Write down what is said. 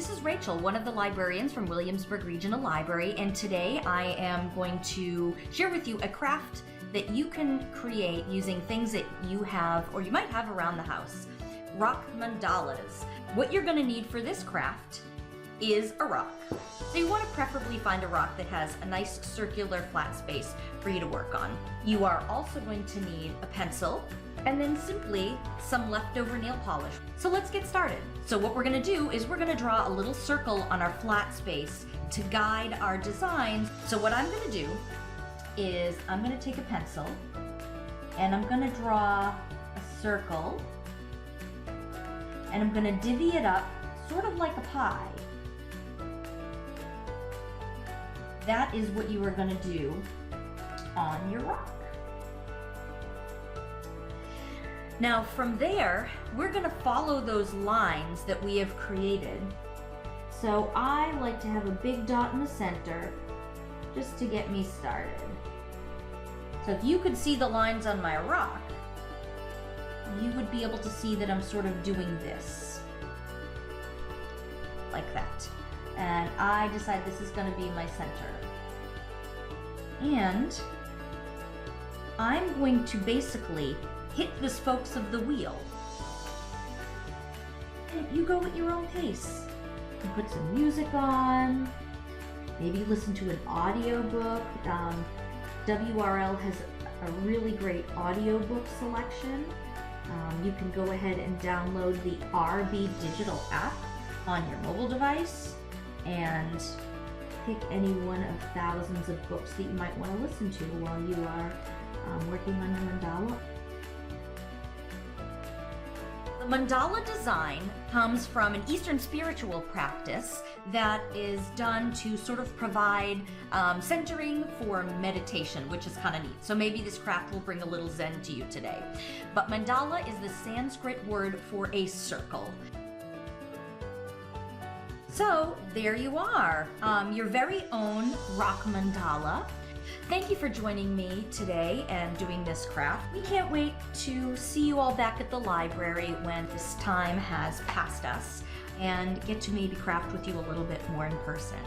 this is Rachel, one of the librarians from Williamsburg Regional Library, and today I am going to share with you a craft that you can create using things that you have or you might have around the house. Rock mandalas. What you're going to need for this craft is a rock. So you want to preferably find a rock that has a nice circular flat space for you to work on. You are also going to need a pencil and then simply some leftover nail polish. So let's get started. So what we're going to do is we're going to draw a little circle on our flat space to guide our designs. So what I'm going to do is I'm going to take a pencil and I'm going to draw a circle and I'm going to divvy it up sort of like a pie. That is what you are going to do on your rock. Now from there, we're going to follow those lines that we have created. So I like to have a big dot in the center just to get me started. So if you could see the lines on my rock, you would be able to see that I'm sort of doing this, like that. And I decide this is going to be my center. And I'm going to basically hit the spokes of the wheel. And you go at your own pace. You put some music on, maybe listen to an audiobook. WRL has a really great audiobook selection. You can go ahead and download the RB Digital app on your mobile device and pick any one of thousands of books that you might want to listen to while you are working on your mandala. The mandala design comes from an Eastern spiritual practice that is done to sort of provide centering for meditation, which is kind of neat. So maybe this craft will bring a little zen to you today. But mandala is the Sanskrit word for a circle. So there you are, your very own rock mandala. Thank you for joining me today and doing this craft. We can't wait to see you all back at the library when this time has passed us and get to maybe craft with you a little bit more in person.